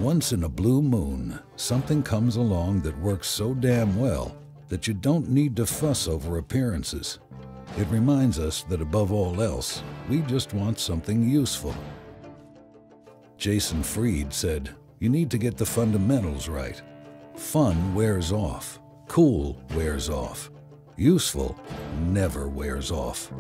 Once in a blue moon, something comes along that works so damn well that you don't need to fuss over appearances. It reminds us that above all else, we just want something useful. Jason Fried said, "You need to get the fundamentals right. Fun wears off. Cool wears off. Useful never wears off."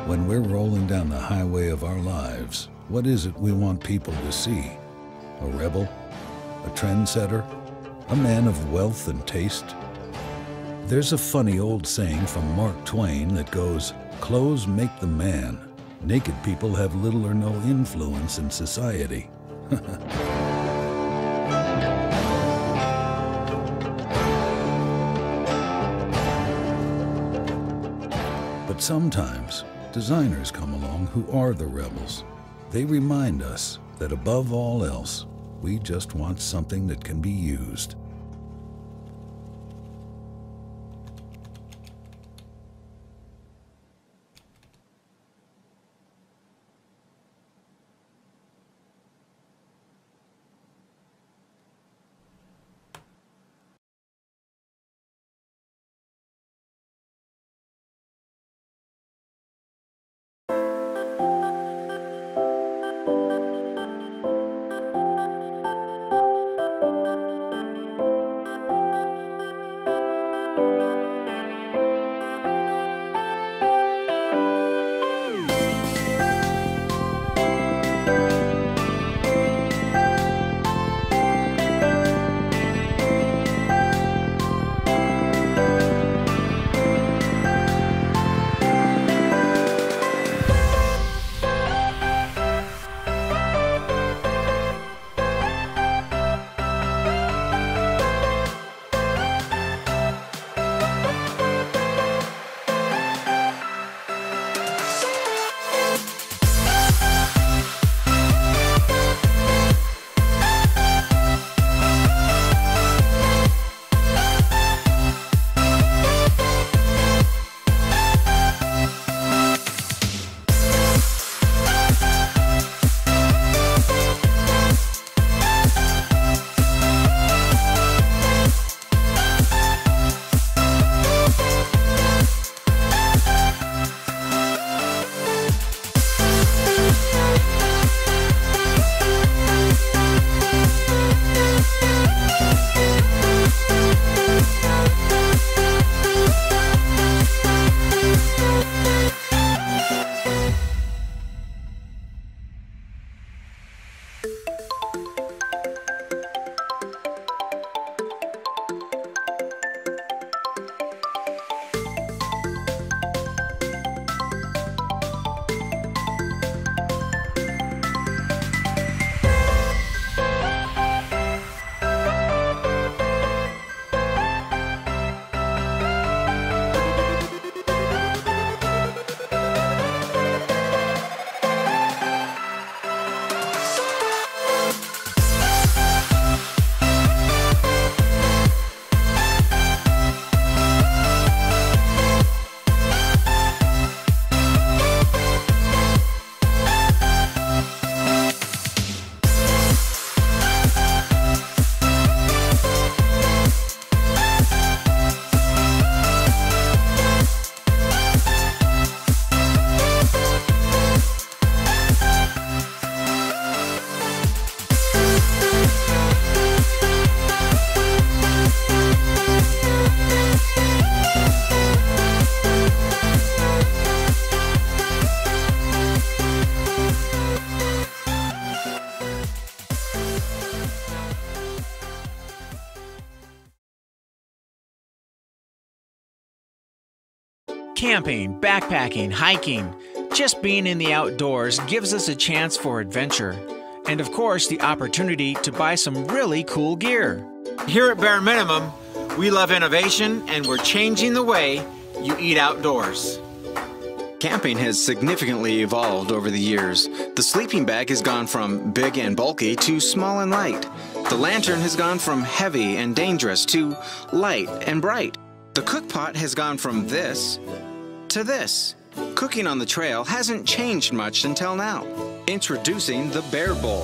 When we're rolling down the highway of our lives, what is it we want people to see? A rebel? A trendsetter? A man of wealth and taste? There's a funny old saying from Mark Twain that goes, "Clothes make the man. Naked people have little or no influence in society." But sometimes, designers come along who are the rebels. They remind us that above all else, we just want something that can be used. Camping, backpacking, hiking. Just being in the outdoors gives us a chance for adventure, and of course the opportunity to buy some really cool gear. Here at Bare Minimum, we love innovation and we're changing the way you eat outdoors. Camping has significantly evolved over the years. The sleeping bag has gone from big and bulky to small and light. The lantern has gone from heavy and dangerous to light and bright. The cookpot has gone from this to this. Cooking on the trail hasn't changed much until now. Introducing the Bare Bowl,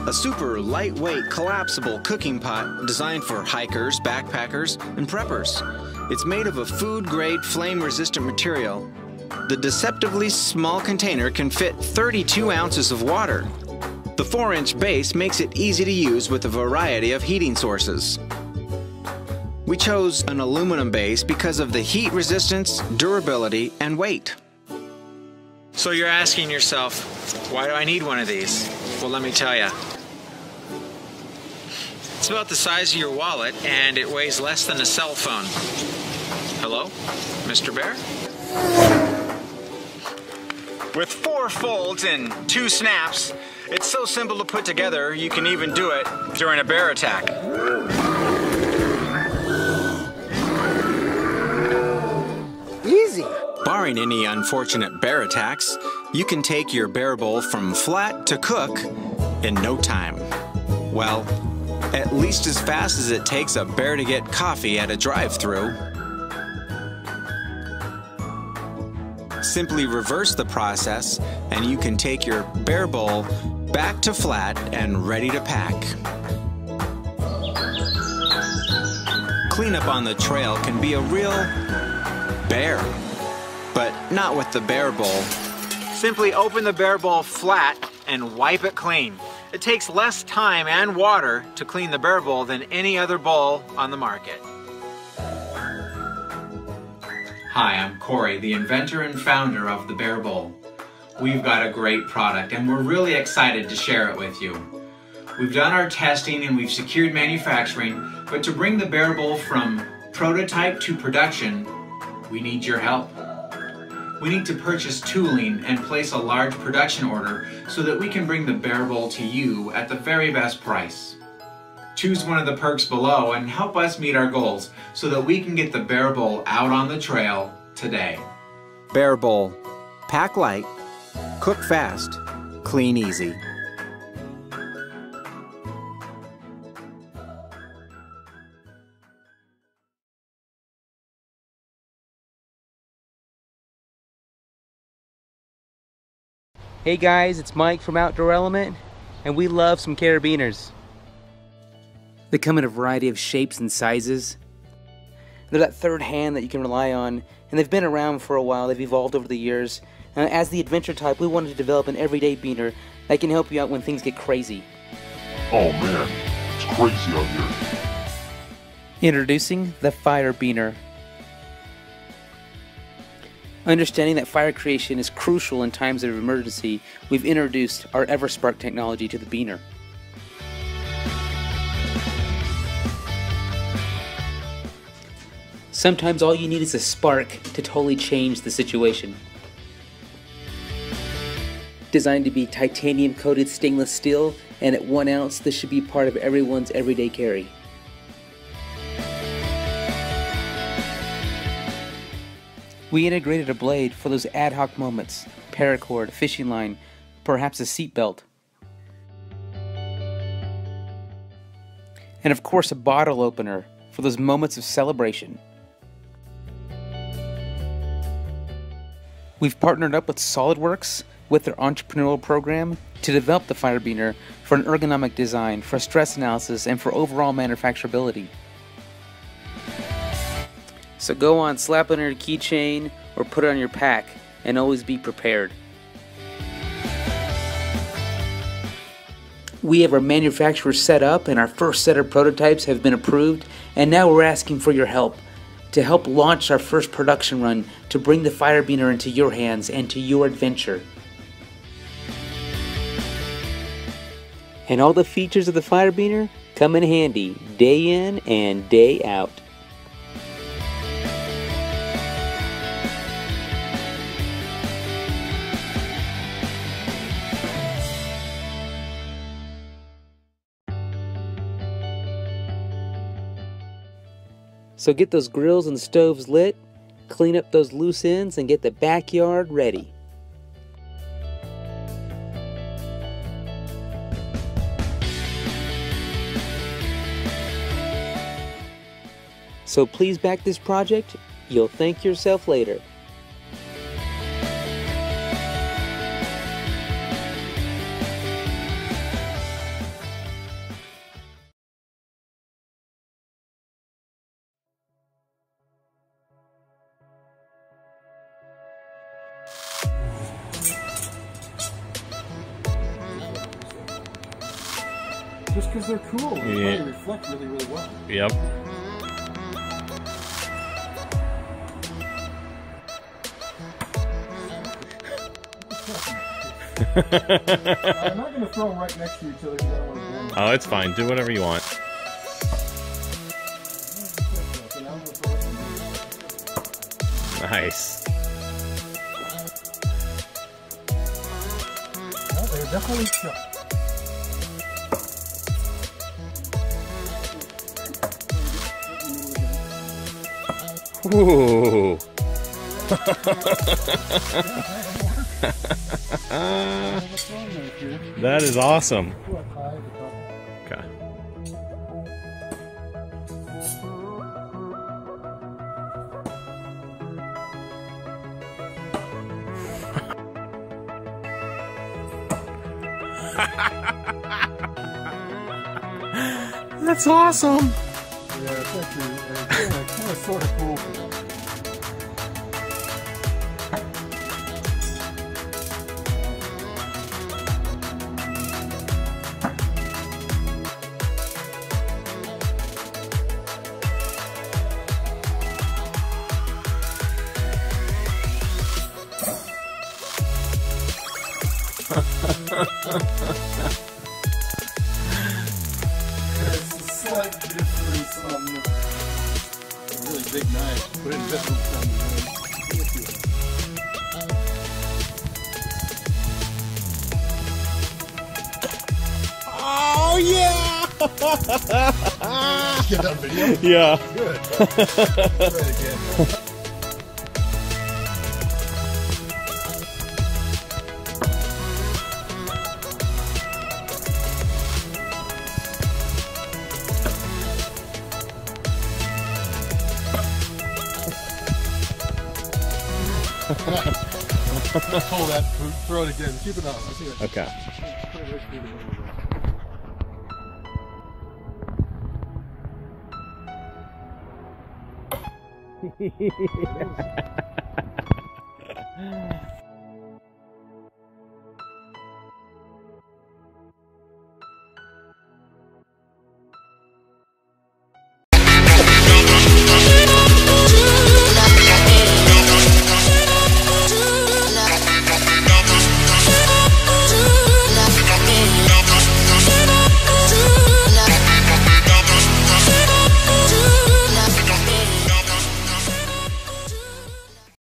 a super lightweight collapsible cooking pot designed for hikers, backpackers, and preppers. It's made of a food-grade flame-resistant material. The deceptively small container can fit 32 ounces of water. The 4-inch base makes it easy to use with a variety of heating sources. We chose an aluminum base because of the heat resistance, durability, and weight. So you're asking yourself, why do I need one of these? Well, let me tell you. It's about the size of your wallet and it weighs less than a cell phone. Hello, Mr. Bear? With 4 folds and 2 snaps, it's so simple to put together you can even do it during a bear attack. Easy. Barring any unfortunate bear attacks, you can take your Bare Bowl from flat to cook in no time. Well, at least as fast as it takes a bear to get coffee at a drive-thru. Simply reverse the process and you can take your Bare Bowl back to flat and ready to pack. Cleanup on the trail can be a real bear, but not with the Bare Bowl. Simply open the Bare Bowl flat and wipe it clean. It takes less time and water to clean the Bare Bowl than any other bowl on the market. Hi, I'm Corey, the inventor and founder of the Bare Bowl. We've got a great product and we're really excited to share it with you. We've done our testing and we've secured manufacturing, but to bring the Bare Bowl from prototype to production, we need your help. We need to purchase tooling and place a large production order so that we can bring the Bare Bowl to you at the very best price. Choose one of the perks below and help us meet our goals so that we can get the Bare Bowl out on the trail today. Bare Bowl. Pack light, cook fast, clean easy. Hey guys, it's Mike from Outdoor Element, and we love some carabiners. They come in a variety of shapes and sizes. They're that third hand that you can rely on, and they've been around for a while. They've evolved over the years. As the adventure type, we wanted to develop an everyday beaner that can help you out when things get crazy. Oh man, it's crazy out here. Introducing the Fire Beaner. Understanding that fire creation is crucial in times of emergency, we've introduced our EverSpark technology to the beaner. Sometimes all you need is a spark to totally change the situation. Designed to be titanium coated stainless steel, and at 1 ounce, this should be part of everyone's everyday carry. We integrated a blade for those ad hoc moments, paracord, fishing line, perhaps a seat belt. And of course a bottle opener for those moments of celebration. We've partnered up with SolidWorks with their entrepreneurial program to develop the Fire Beaner for an ergonomic design, for stress analysis, and for overall manufacturability. So go on, slap it on your keychain or put it on your pack, and always be prepared. We have our manufacturer set up and our first set of prototypes have been approved, and now we're asking for your help to help launch our first production run to bring the Fire Beaner into your hands and to your adventure. And all the features of the Fire Beaner come in handy day in and day out. So get those grills and stoves lit, clean up those loose ends, and get the backyard ready. So please back this project. You'll thank yourself later. Just because they're cool, they Yeah. probably reflect really, really well. Yep. I'm not going to throw them right next to each other because I don't want to blend them. Oh, it's fine. Do whatever you want. Nice. Well, they're definitely stuck. Ooh. That is awesome. Okay. That's awesome. Yeah, it's actually kind of sort of cool. It's a slight difference on a really big knife. Put it in different on Oh yeah! Get that video? Yeah. Good. Try it again. Pull that, throw it again. Keep it on. Let's see it. Okay. Put it right through the middle there.